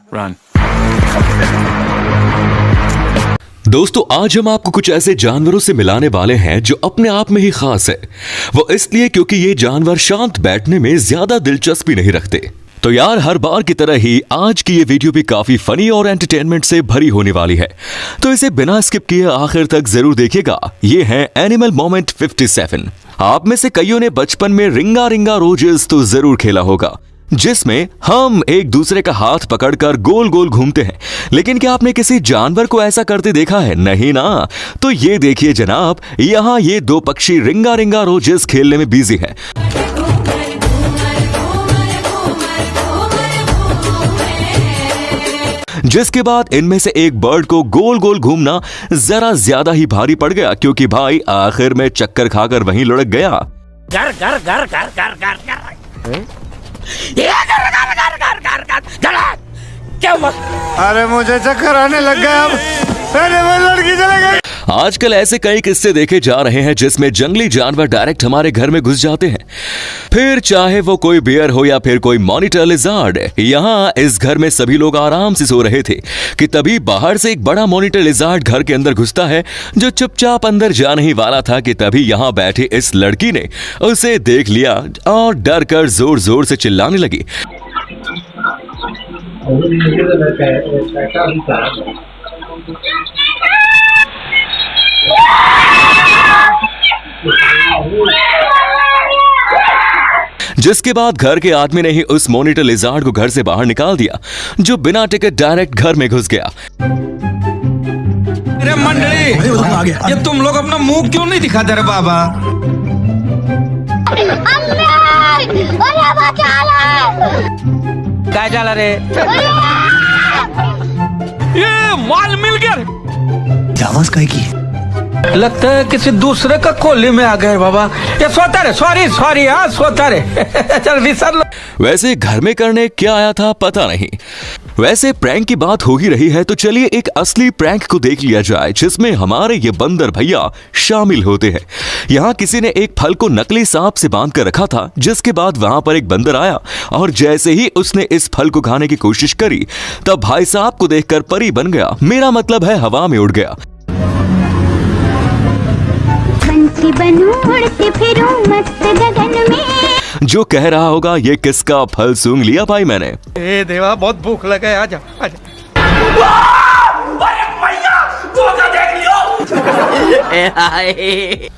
Run. दोस्तों, आज हम आपको कुछ ऐसे जानवरों से मिलाने वाले हैं जो अपने आप में ही खास है। वो इसलिए क्योंकि ये जानवर शांत बैठने में ज्यादा दिलचस्पी नहीं रखते। तो यार, हर बार की तरह ही आज की ये वीडियो भी काफी फनी और एंटरटेनमेंट से भरी होने वाली है, तो इसे बिना स्किप किए आखिर तक जरूर देखिएगा। ये है एनिमल मोमेंट 57। आप में से कईयों ने बचपन में रिंगा रिंगा रोजेस तो जरूर खेला होगा, जिसमें हम एक दूसरे का हाथ पकड़कर गोल गोल घूमते हैं। लेकिन क्या आपने किसी जानवर को ऐसा करते देखा है? नहीं ना। तो ये देखिए जनाब, यहाँ ये दो पक्षी रिंगा रिंगा रोजेस खेलने में बिजी हैं। जिसके बाद इनमें से एक बर्ड को गोल गोल घूमना जरा ज्यादा ही भारी पड़ गया, क्योंकि भाई आखिर में चक्कर खाकर वहीं लुढ़क गया। गर गर गर गर गर गर गर क्या हुआ? अरे मुझे चक्कर आने लग गया। अब अरे वो लड़की चले गई। आजकल ऐसे कई किस्से देखे जा रहे हैं जिसमें जंगली जानवर डायरेक्ट हमारे घर में घुस जाते हैं, फिर चाहे वो कोई बेयर हो या फिर कोई मॉनिटर लिजार्ड। यहाँ इस घर में सभी लोग आराम से सो रहे थे कि तभी बाहर से एक बड़ा मॉनिटर लिजार्ड घर के अंदर घुसता है, जो चुपचाप अंदर जाने ही वाला था कि तभी यहाँ बैठे इस लड़की ने उसे देख लिया और डर कर जोर जोर से चिल्लाने लगी। जिसके बाद घर के आदमी ने ही उस मॉनिटर लिजार्ड को घर से बाहर निकाल दिया, जो बिना टिकट डायरेक्ट घर में घुस गया। अरे मंडली, ये तुम लोग अपना मुंह क्यों नहीं दिखाते रे बाबा? क्या चला रे? ये माल मिल गया। आवाज काय की? लगता है किसी दूसरे का कोली में आ गए बाबा। ये सोता रे, सॉरी सॉरी, हाँ सोता रे। चल विसर लो। वैसे घर में करने क्या आया था पता नहीं। वैसे प्रैंक की बात हो ही रही है, तो चलिए एक असली प्रैंक को देख लिया जाए, जिसमें हमारे ये बंदर भैया शामिल होते हैं। यहाँ किसी ने एक फल को नकली सांप से बांध कर रखा था, जिसके बाद वहां पर एक बंदर आया और जैसे ही उसने इस फल को खाने की कोशिश करी, तब भाई साहब को देखकर परी बन गया। मेरा मतलब है हवा में उड़ गया। बनूं उड़ती फिरूं मस्त गगन में। जो कह रहा होगा ये किसका फल सूंघ लिया भाई मैंने। ए देवा, बहुत भूख लगा है, आजा आजा।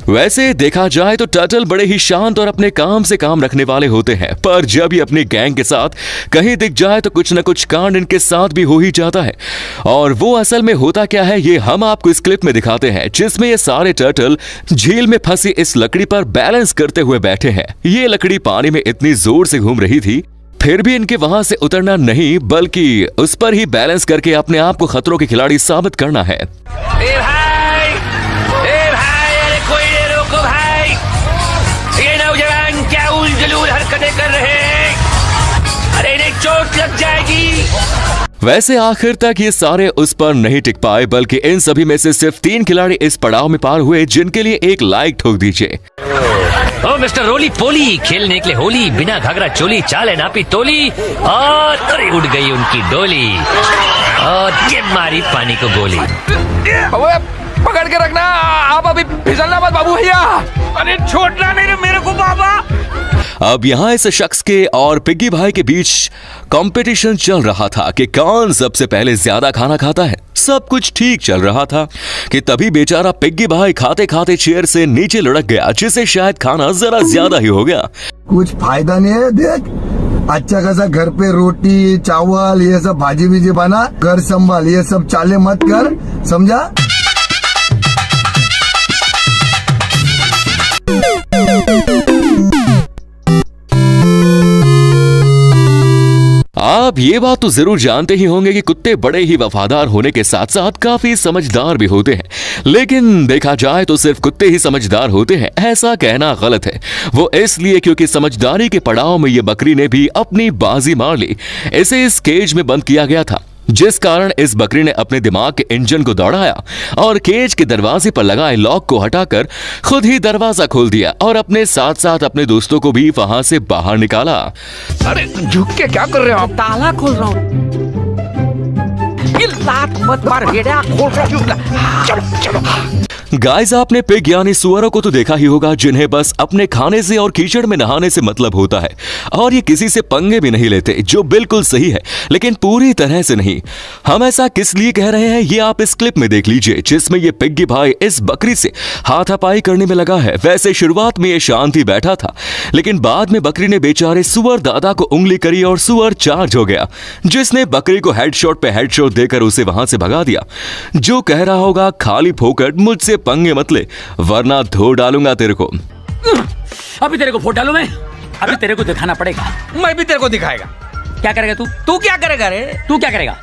वैसे देखा जाए तो टर्टल बड़े ही शांत और अपने काम से काम रखने वाले होते हैं, पर जब ये अपनी गैंग के साथ कहीं दिख जाए तो कुछ न कुछ कांड इनके साथ भी हो ही जाता है। और वो असल में होता क्या है, ये हम आपको इस क्लिप में दिखाते हैं, जिसमें ये सारे टर्टल झील में फंसी इस लकड़ी पर बैलेंस करते हुए बैठे हैं। ये लकड़ी पानी में इतनी जोर से घूम रही थी, फिर भी इनके वहां से उतरना नहीं, बल्कि उस पर ही बैलेंस करके अपने आप को खतरों के खिलाड़ी साबित करना है। हरकतें कर रहे हैं, अरे इन्हें चोट लग जाएगी। वैसे आखिर तक ये सारे उस पर नहीं टिक पाए, बल्कि इन सभी में से सिर्फ 3 खिलाड़ी इस पड़ाव में पार हुए, जिनके लिए एक लाइक ठोक दीजिए। ओ मिस्टर रोली पोली, खेलने निकले होली, बिना घाघरा चोली, चाले नापी तोली, और अरे उड़ गई उनकी डोली, और ये मारी पानी को गोली। पकड़ के रखना, आप अभी फिसलना मत बाबू भैया। अरे छोड़ना नहीं रे मेरे को बाबा। अब यहाँ इस शख्स के और पिग्गी भाई के बीच कंपटीशन चल रहा था कि कौन सबसे पहले ज्यादा खाना खाता है। सब कुछ ठीक चल रहा था कि तभी बेचारा पिग्गी भाई खाते खाते चेयर से नीचे लुढ़क गया, जिसे शायद खाना जरा ज्यादा ही हो गया। कुछ फायदा नहीं है। देख, अच्छा खासा घर पे रोटी चावल ये सब भाजी बीजी बना, घर संभाल, ये सब चाले मत कर, समझा? आप ये बात तो जरूर जानते ही होंगे कि कुत्ते बड़े ही वफादार होने के साथ साथ काफी समझदार भी होते हैं, लेकिन देखा जाए तो सिर्फ कुत्ते ही समझदार होते हैं, ऐसा कहना गलत है। वो इसलिए क्योंकि समझदारी के पड़ाव में ये बकरी ने भी अपनी बाजी मार ली। इसे इस केज में बंद किया गया था जिस कारण इस बकरी ने अपने दिमाग के इंजन को दौड़ाया और केज के दरवाजे पर लगाए लॉक को हटाकर खुद ही दरवाजा खोल दिया और अपने साथ साथ अपने दोस्तों को भी वहां से बाहर निकाला। अरे झुक के क्या कर रहे हो आप? ताला खोल रहा हूँ। ये लात मत मार बेटा, खोल रहा हूँ। चलो चलो। गाइस, आपने पिग यानी सुअरों को तो देखा ही होगा जिन्हें बस अपने खाने से और कीचड़ में नहाने से मतलब होता है और ये किसी से पंगे भी नहीं लेते, जो बिल्कुल सही है, लेकिन पूरी तरह से नहीं। हम ऐसा किस लिए कह रहे हैं ये आप इस क्लिप में देख लीजिए, जिसमें ये पिग्गी भाई इस बकरी से हाथापाई करने में लगा है। वैसे शुरुआत में ये शांत ही बैठा था, लेकिन बाद में बकरी ने बेचारे सुअर दादा को उंगली करी और सुअर चार्ज हो गया, जिसने बकरी को हेडशॉट पे हेडशॉट देकर उसे वहां से भगा दिया। जो कह रहा होगा खाली फोकट मुझसे पंगे मत ले वरना धो डालूंगा तेरे को। अभी तेरे को फोटो डालूं मैं? अभी तेरे को दिखाना पड़ेगा। मैं भी तेरे को दिखाएगा। क्या करेगा तू? तू क्या करेगा रे? तू क्या करेगा?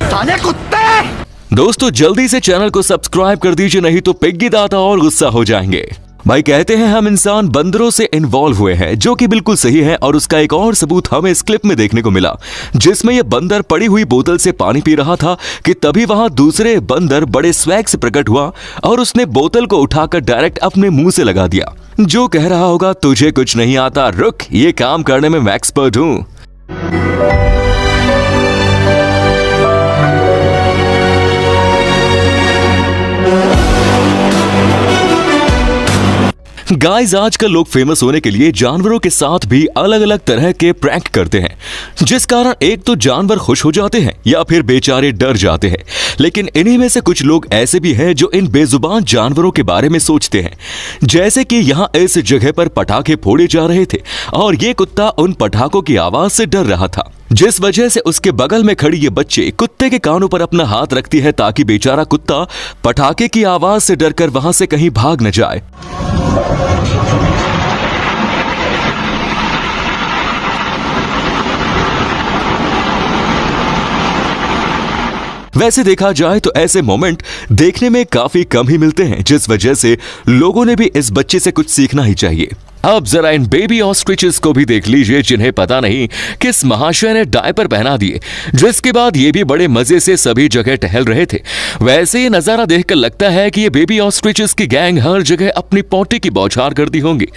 साले कुत्ते! दोस्तों जल्दी से चैनल को सब्सक्राइब कर दीजिए, नहीं तो पिग्गी दादा और गुस्सा हो जाएंगे। भाई कहते हैं हम इंसान बंदरों से इन्वॉल्व हुए हैं, जो कि बिल्कुल सही है और उसका एक और सबूत हमें इस क्लिप में देखने को मिला, जिसमें यह बंदर पड़ी हुई बोतल से पानी पी रहा था कि तभी वहां दूसरे बंदर बड़े स्वैग से प्रकट हुआ और उसने बोतल को उठाकर डायरेक्ट अपने मुंह से लगा दिया। जो कह रहा होगा तुझे कुछ नहीं आता, रुक, ये काम करने में मैं एक्सपर्ट हूं। गाइस, आजकल लोग फेमस होने के लिए जानवरों के साथ भी अलग अलग तरह के प्रैंक करते हैं, जिस कारण एक तो जानवर खुश हो जाते हैं या फिर बेचारे डर जाते हैं। लेकिन इन्हीं में से कुछ लोग ऐसे भी हैं जो इन बेजुबान जानवरों के बारे में सोचते हैं। जैसे कि यहाँ इस जगह पर पटाखे फोड़े जा रहे थे और ये कुत्ता उन पटाखों की आवाज से डर रहा था, जिस वजह से उसके बगल में खड़ी ये बच्चे कुत्ते के कानों पर अपना हाथ रखती है ताकि बेचारा कुत्ता पटाखे की आवाज से डरकर वहां से कहीं भाग न जाए। वैसे देखा जाए तो ऐसे मोमेंट देखने में काफी कम ही मिलते हैं, जिस वजह से लोगों ने भी इस बच्चे से कुछ सीखना ही चाहिए। अब जरा इन बेबी ऑस्ट्रिचेस को भी देख लीजिए, जिन्हें पता नहीं किस महाशय ने डायपर पहना दिए, जिसके बाद ये भी बड़े मजे से सभी जगह टहल रहे थे। वैसे ये नजारा देखकर लगता है कि ये बेबी ऑस्ट्रिचेस की गैंग हर जगह अपनी पोटी की बौछार करती होंगी।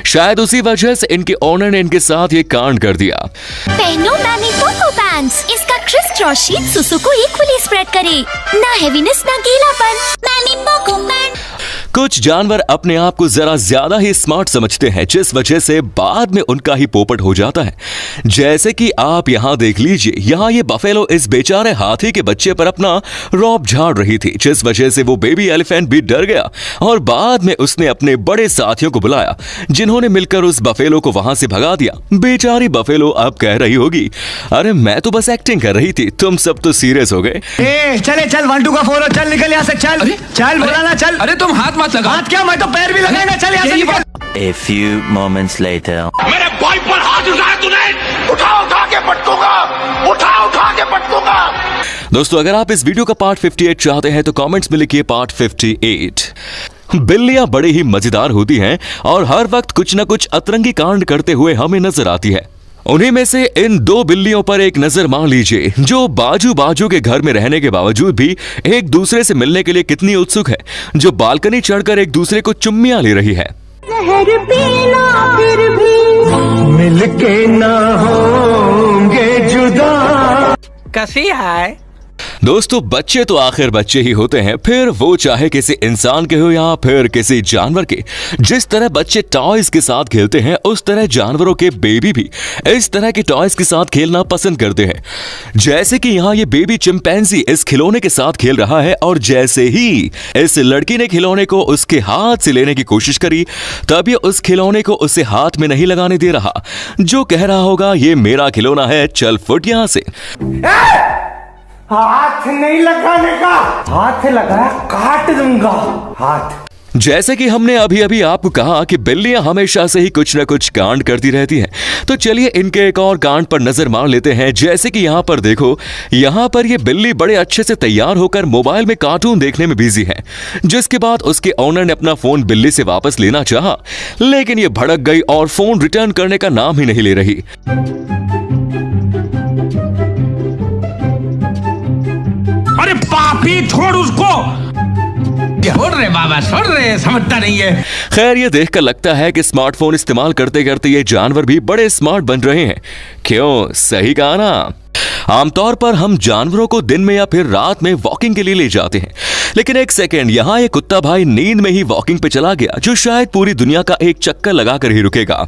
शायद उसी वजह से इनके ओनर ने इनके साथ ये कांड कर दिया। पहनो मैमी पोको पैंट्स, इसका क्रिस्टल शीट सुसु को इक्वली स्प्रेड करे, ना हेवीनेस ना गीलापन। मैमी पोको पैंट्स। कुछ जानवर अपने आप को जरा ज्यादा ही स्मार्ट समझते हैं, जिस वजह से बाद में उनका ही पोपट हो जाता है। जैसे कि आप यहाँ देख लीजिए, यहाँ ये बफेलो इस बेचारे हाथी के बच्चे पर अपना रौब झाड़ रही थी, जिस वजह से वो बेबी एलिफेंट भी डर गया और बाद में उसने अपने बड़े साथियों को बुलाया, जिन्होंने मिलकर उस बफेलो को वहां से भगा दिया। बेचारी बफेलो अब कह रही होगी, अरे मैं तो बस एक्टिंग कर रही थी, तुम सब तो सीरियस हो गए। चले चल 1 2 का 4 चल निकल यहाँ से, चल चल बोला ना, चल। अरे तुम हाथ मत लगा। हाथ क्या, मैं तो पैर भी लगाएगा, चल यहाँ से निकल। A few moments later. मेरे भाई पर हाथ उठाया तूने, उठा के पटकूंगा, उठा के पटकूंगा। दोस्तों अगर आप इस वीडियो का पार्ट 58 चाहते हैं तो कमेंट्स में लिखिए पार्ट 58। बिल्लियां बड़ी ही मजेदार होती हैं और हर वक्त कुछ न कुछ अतरंगी कांड करते हुए हमें नजर आती है। उन्हीं में से इन 2 बिल्लियों पर एक नजर मार लीजिए, जो बाजू बाजू के घर में रहने के बावजूद भी एक दूसरे से मिलने के लिए कितनी उत्सुक है, जो बालकनी चढ़कर एक दूसरे को चुम्मियां ले रही है। जहर पीना फिर भी मिलके ना होंगे जुदा। कैसी है? दोस्तों बच्चे तो आखिर बच्चे ही होते हैं, फिर वो चाहे किसी इंसान के हो या फिर किसी जानवर के। जिस तरह बच्चे टॉयज के साथ खेलते हैं, उस तरह जानवरों के बेबी भी इस तरह के टॉयज के साथ खेलना पसंद करते हैं। जैसे कि यहाँ ये बेबी चिंपैंजी इस खिलौने के साथ खेल रहा है और जैसे ही इस लड़की ने खिलौने को उसके हाथ से लेने की कोशिश करी, तब ये उस खिलौने को उसे हाथ में नहीं लगाने दे रहा, जो कह रहा होगा ये मेरा खिलौना है, चल फुट यहां से। हाथ नहीं लगाने का, हाथ लगा काट दूंगा हाथ। जैसे कि हमने अभी अभी आपको कहा कि बिल्लियां हमेशा से ही कुछ न कुछ कांड करती रहती हैं, तो चलिए इनके एक और कांड पर नजर मार लेते हैं। जैसे कि यहाँ पर देखो, यहाँ पर ये बिल्ली बड़े अच्छे से तैयार होकर मोबाइल में कार्टून देखने में बिजी है, जिसके बाद उसके ओनर ने अपना फोन बिल्ली से वापस लेना चाहा, लेकिन ये भड़क गई और फोन रिटर्न करने का नाम ही नहीं ले रही। पापी छोड़ उसको। छोड़ रहे बाबा, छोड़ रहे, समझता नहीं है। खैर ये देखकर लगता है कि स्मार्टफोन इस्तेमाल करते करते ये जानवर भी बड़े स्मार्ट बन रहे हैं। क्यों, सही कहा ना। आमतौर पर हम जानवरों को दिन में या फिर रात में वॉकिंग के लिए ले जाते हैं, लेकिन एक सेकेंड, यहाँ ये कुत्ता भाई नींद में ही वॉकिंग पे चला गया, जो शायद पूरी दुनिया का एक चक्कर लगाकर ही रुकेगा।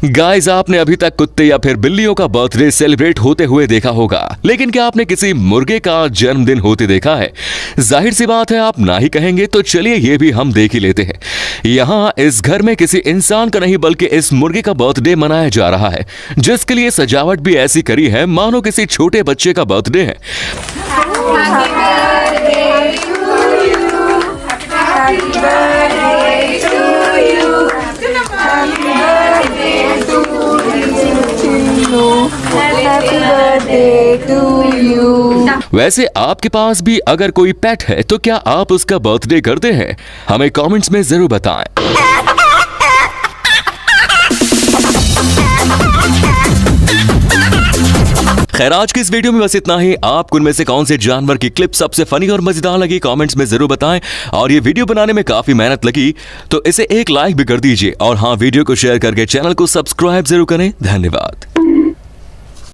गाइस, आपने अभी तक कुत्ते या फिर बिल्लियों का बर्थडे सेलिब्रेट होते हुए देखा होगा, लेकिन क्या आपने किसी मुर्गे का जन्मदिन होते देखा है? जाहिर सी बात है आप ना ही कहेंगे, तो चलिए ये भी हम देख ही लेते हैं। यहाँ इस घर में किसी इंसान का नहीं बल्कि इस मुर्गे का बर्थडे मनाया जा रहा है, जिसके लिए सजावट भी ऐसी करी है मानो किसी छोटे बच्चे का बर्थडे है। वैसे आपके पास भी अगर कोई पेट है तो क्या आप उसका बर्थडे करते हैं? हमें कमेंट्स में जरूर बताएं। खैर आज की इस वीडियो में बस इतना ही। आपको उनमें से कौन से जानवर की क्लिप सबसे फनी और मजेदार लगी कमेंट्स में जरूर बताएं। और ये वीडियो बनाने में काफी मेहनत लगी तो इसे एक लाइक भी कर दीजिए, और हाँ, वीडियो को शेयर करके चैनल को सब्सक्राइब जरूर करें। धन्यवाद।